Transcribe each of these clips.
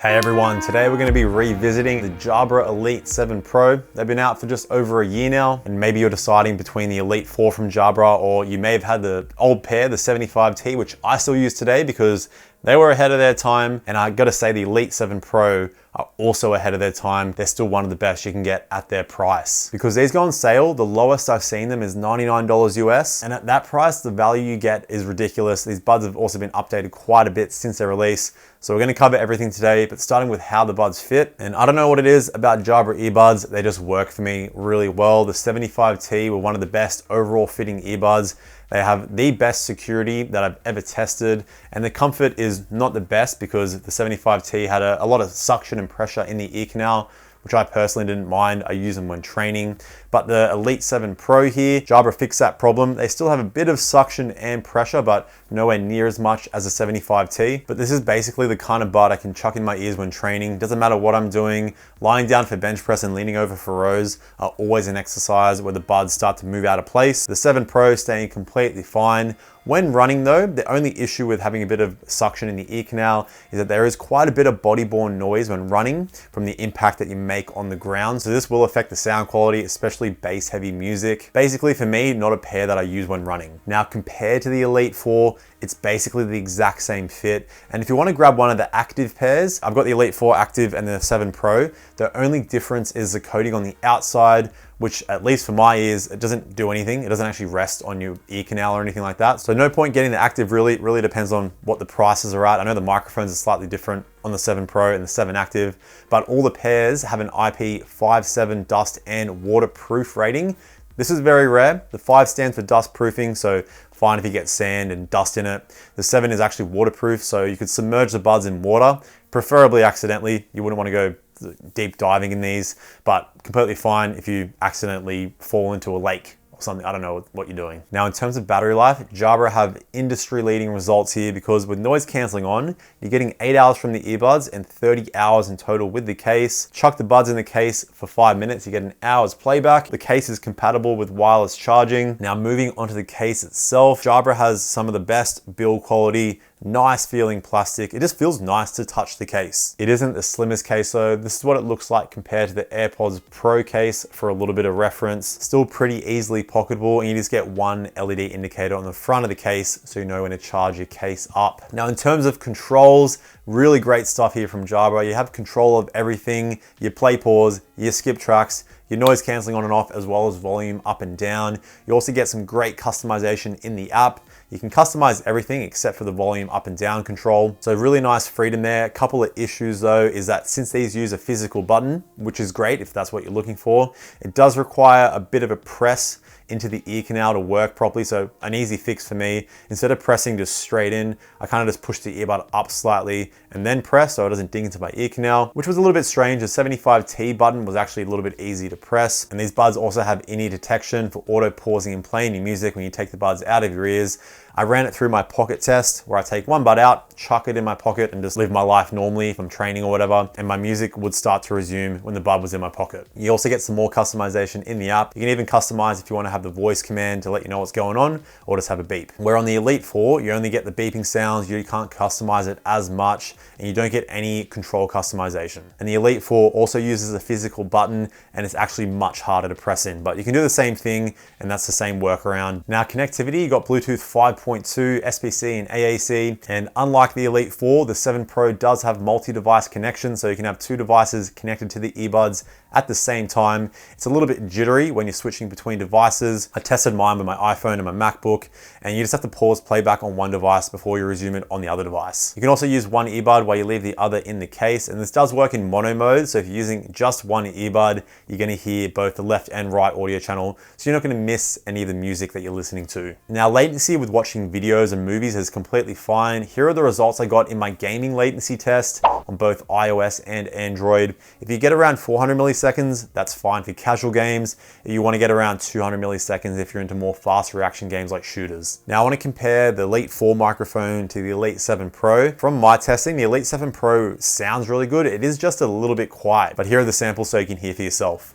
Hey everyone, today we're going to be revisiting the Jabra Elite 7 Pro. They've been out for just over a year now, and maybe you're deciding between the Elite 4 from Jabra, or you may have had the old pair, the 75T, which I still use today because they were ahead of their time. And I gotta say the Elite 7 Pro are also ahead of their time. They're still one of the best you can get at their price. Because these go on sale, the lowest I've seen them is $99 US. And at that price, the value you get is ridiculous. These buds have also been updated quite a bit since their release. So we're gonna cover everything today, but starting with how the buds fit. And I don't know what it is about Jabra earbuds, they just work for me really well. The 75T were one of the best overall fitting earbuds. They have the best security that I've ever tested, and the comfort is not the best because the 75T had a lot of suction and pressure in the ear canal, which I personally didn't mind. I use them when training. But the Elite 7 Pro here, Jabra fixed that problem. They still have a bit of suction and pressure, but nowhere near as much as a 75T. But this is basically the kind of bud I can chuck in my ears when training. Doesn't matter what I'm doing. Lying down for bench press and leaning over for rows are always an exercise where the buds start to move out of place. The 7 Pro staying completely fine. When running though, the only issue with having a bit of suction in the ear canal is that there is quite a bit of body-borne noise when running from the impact that you make on the ground. So this will affect the sound quality, especially bass heavy music. Basically for me, not a pair that I use when running. Now compared to the Elite 4, it's basically the exact same fit. And if you want to grab one of the active pairs, I've got the Elite 4 Active and the 7 Pro. The only difference is the coating on the outside, which at least for my ears, it doesn't do anything. It doesn't actually rest on your ear canal or anything like that. So no point getting the Active really depends on what the prices are at. I know the microphones are slightly different on the 7 Pro and the 7 Active, but all the pairs have an IP57 dust and waterproof rating. This is very rare. The 5 stands for dust proofing, so fine if you get sand and dust in it. The 7 is actually waterproof, so you could submerge the buds in water, preferably accidentally. You wouldn't want to go deep diving in these, but completely fine if you accidentally fall into a lake or something. I don't know what you're doing. Now, in terms of battery life, Jabra have industry-leading results here because with noise cancelling on, you're getting 8 hours from the earbuds and 30 hours in total with the case. Chuck the buds in the case for 5 minutes, you get an hour's playback. The case is compatible with wireless charging. Now, moving onto the case itself, Jabra has some of the best build quality, nice feeling plastic. It just feels nice to touch the case. It isn't the slimmest case though. This is what it looks like compared to the AirPods Pro case for a little bit of reference. Still pretty easily pocketable, and you just get one LED indicator on the front of the case so you know when to charge your case up. Now in terms of controls, really great stuff here from Jabra. You have control of everything, your play pause, your skip tracks, your noise cancelling on and off, as well as volume up and down. You also get some great customization in the app. You can customize everything except for the volume up and down control. So really nice freedom there. A couple of issues though is that since these use a physical button, which is great if that's what you're looking for, it does require a bit of a press into the ear canal to work properly. So an easy fix for me, instead of pressing just straight in, I kind of just push the earbud up slightly and then press so it doesn't ding into my ear canal, which was a little bit strange. The 75T button was actually a little bit easy to press. And these buds also have in-ear detection for auto pausing and playing your music when you take the buds out of your ears. I ran it through my pocket test where I take one bud out, chuck it in my pocket and just live my life normally if I'm training or whatever, and my music would start to resume when the bud was in my pocket. You also get some more customization in the app. You can even customize if you want to have the voice command to let you know what's going on, or just have a beep. Where on the Elite 4, you only get the beeping sounds, you can't customize it as much, and you don't get any control customization. And the Elite 4 also uses a physical button, and it's actually much harder to press in, but you can do the same thing, and that's the same workaround. Now connectivity, you got Bluetooth 5.2, SBC and AAC, and unlike the Elite 4, the 7 Pro does have multi-device connection, so you can have 2 devices connected to the earbuds at the same time. It's a little bit jittery when you're switching between devices. I tested mine with my iPhone and my MacBook, and you just have to pause playback on one device before you resume it on the other device. You can also use one earbud while you leave the other in the case, and this does work in mono mode, so if you're using just one earbud, you're gonna hear both the left and right audio channel, so you're not gonna miss any of the music that you're listening to. Now, latency with watching videos and movies is completely fine. Here are the results I got in my gaming latency test on both iOS and Android. If you get around 400 milliseconds, that's fine for casual games. If you want to get around 200 milliseconds if you're into more fast reaction games like shooters. Now I want to compare the Elite 4 microphone to the Elite 7 Pro. From my testing, the Elite 7 Pro sounds really good. It is just a little bit quiet, but here are the samples so you can hear for yourself.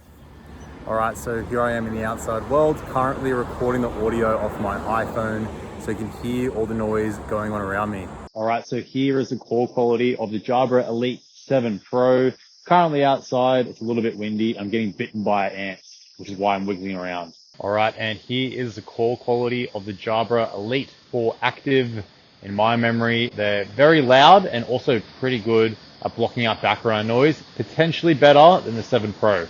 All right, so here I am in the outside world, currently recording the audio off my iPhone so you can hear all the noise going on around me. All right, so here is the call quality of the Jabra Elite 7 Pro. Currently outside, it's a little bit windy. I'm getting bitten by ants, which is why I'm wiggling around. All right, and here is the call quality of the Jabra Elite 4 Active. In my memory, they're very loud and also pretty good at blocking out background noise, potentially better than the 7 Pro.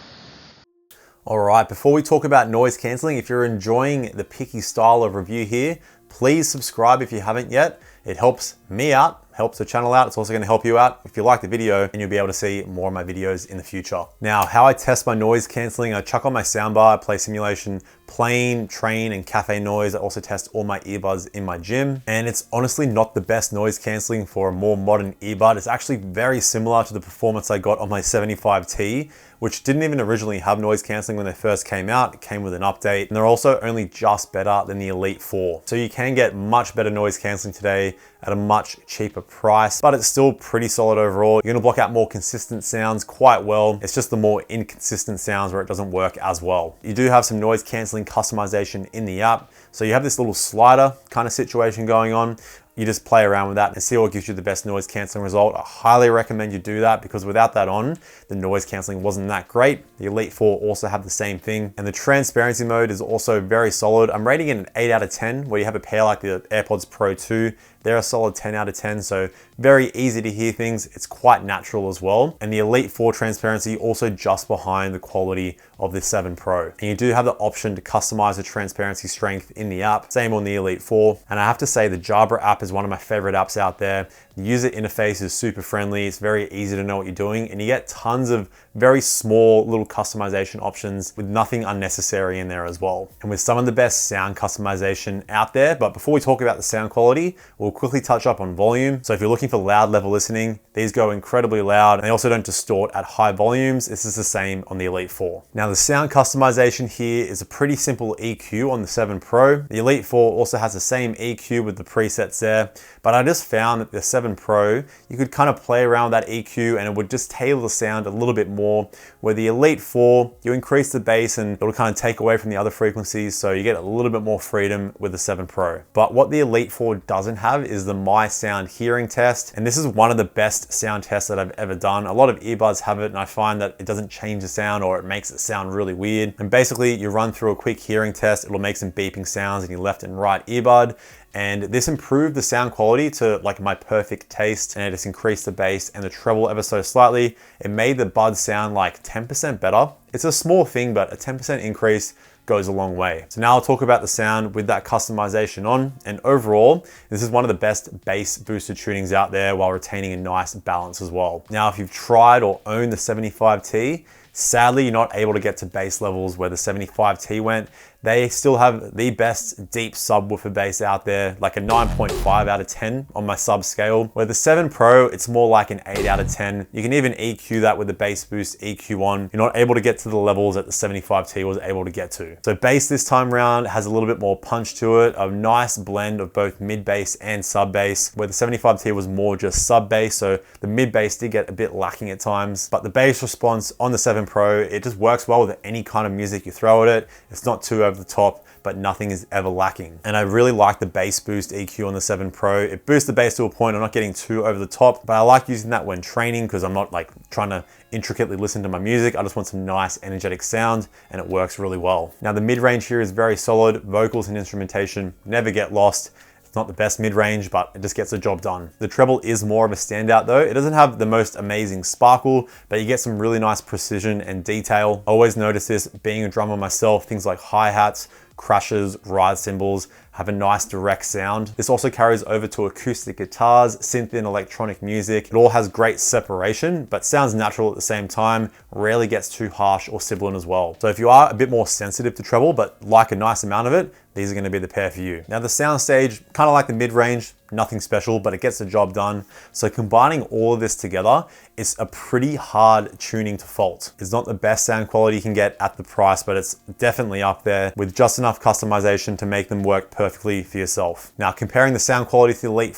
All right, before we talk about noise cancelling, if you're enjoying the picky style of review here, please subscribe if you haven't yet. It helps me out, helps the channel out. It's also gonna help you out if you like the video, and you'll be able to see more of my videos in the future. Now, how I test my noise cancelling, I chuck on my soundbar, I play simulation, plane, train, and cafe noise. I also test all my earbuds in my gym. And it's honestly not the best noise cancelling for a more modern earbud. It's actually very similar to the performance I got on my 75T, which didn't even originally have noise cancelling when they first came out. It came with an update, and they're also only just better than the Elite 4. So you can get much better noise cancelling today at a much cheaper price, but it's still pretty solid overall. You're gonna block out more consistent sounds quite well. It's just the more inconsistent sounds where it doesn't work as well. You do have some noise cancelling customization in the app. So you have this little slider kind of situation going on. You just play around with that and see what gives you the best noise cancelling result. I highly recommend you do that, because without that on, the noise cancelling wasn't that great. The Elite 4 also have the same thing. And the transparency mode is also very solid. I'm rating it an 8 out of 10, where you have a pair like the AirPods Pro 2. They're a solid 10 out of 10, so very easy to hear things. It's quite natural as well. And the Elite 4 transparency also just behind the quality of the 7 Pro. And you do have the option to customize the transparency strength in the app, same on the Elite 4. And I have to say the Jabra app is one of my favorite apps out there. The user interface is super friendly. It's very easy to know what you're doing, and you get tons of very small little customization options with nothing unnecessary in there as well. And with some of the best sound customization out there. But before we talk about the sound quality, we'll quickly touch up on volume. So if you're looking for loud level listening, these go incredibly loud, and they also don't distort at high volumes. This is the same on the Elite 4. Now the sound customization here is a pretty simple EQ on the 7 Pro. The Elite 4 also has the same EQ with the presets there, but I just found that the 7 Pro, you could kind of play around with that EQ and it would just tailor the sound a little bit more, where the Elite 4, you increase the bass and it'll kind of take away from the other frequencies, so you get a little bit more freedom with the 7 Pro. But what the Elite 4 doesn't have is the My Sound hearing test, and this is one of the best sound tests that I've ever done. A lot of earbuds have it, and I find that it doesn't change the sound, or it makes it sound really weird. And basically, you run through a quick hearing test, it'll make some beeping sounds in your left and right earbud, and this improved the sound quality to like my perfect taste, and it just increased the bass and the treble ever so slightly. It made the buds sound like 10% better. It's a small thing, but a 10% increase goes a long way. So now I'll talk about the sound with that customization on, and overall, this is one of the best bass boosted tunings out there while retaining a nice balance as well. Now, if you've tried or owned the 75T, sadly, you're not able to get to bass levels where the 75T went. They still have the best deep subwoofer bass out there, like a 9.5 out of 10 on my sub scale. Where the 7 Pro, it's more like an 8 out of 10. You can even EQ that with the bass boost EQ on. You're not able to get to the levels that the 75T was able to get to. So bass this time around has a little bit more punch to it, a nice blend of both mid bass and sub bass, where the 75T was more just sub bass. So the mid bass did get a bit lacking at times, but the bass response on the 7 Pro, it just works well with any kind of music you throw at it. It's not too over the top, but nothing is ever lacking. And I really like the bass boost EQ on the 7 Pro. It boosts the bass to a point I'm not getting too over the top, but I like using that when training because I'm not like trying to intricately listen to my music. I just want some nice energetic sound, and it works really well. Now the mid-range here is very solid. Vocals and instrumentation never get lost. Not the best mid-range, but it just gets the job done. The treble is more of a standout though. It doesn't have the most amazing sparkle, but you get some really nice precision and detail. I always notice this being a drummer myself, things like hi-hats, crashes, ride cymbals have a nice direct sound. This also carries over to acoustic guitars, synth and electronic music. It all has great separation, but sounds natural at the same time, rarely gets too harsh or sibilant as well. So if you are a bit more sensitive to treble, but like a nice amount of it, these are gonna be the pair for you. Now the soundstage, kind of like the mid-range, nothing special, but it gets the job done. So combining all of this together, it's a pretty hard tuning to fault. It's not the best sound quality you can get at the price, but it's definitely up there with just enough customization to make them work perfectly for yourself. Now comparing the sound quality to the Elite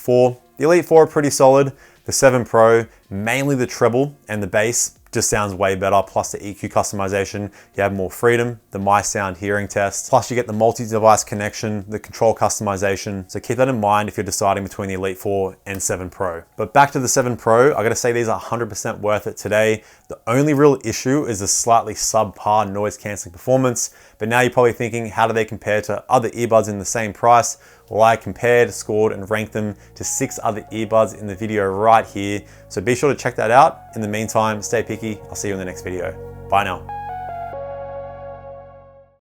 4 are pretty solid. The 7 Pro Mainly the treble and the bass just sounds way better, plus the EQ customization. You have more freedom, the My Sound hearing test, plus you get the multi-device connection, the control customization. So keep that in mind if you're deciding between the Elite 4 and 7 Pro. But back to the 7 Pro, I gotta say these are 100% worth it today. The only real issue is the slightly subpar noise cancelling performance. But now you're probably thinking, how do they compare to other earbuds in the same price? Well, I compared, scored, and ranked them to 6 other earbuds in the video right here. So be sure to check that out. In the meantime, stay picky. I'll see you in the next video. Bye now.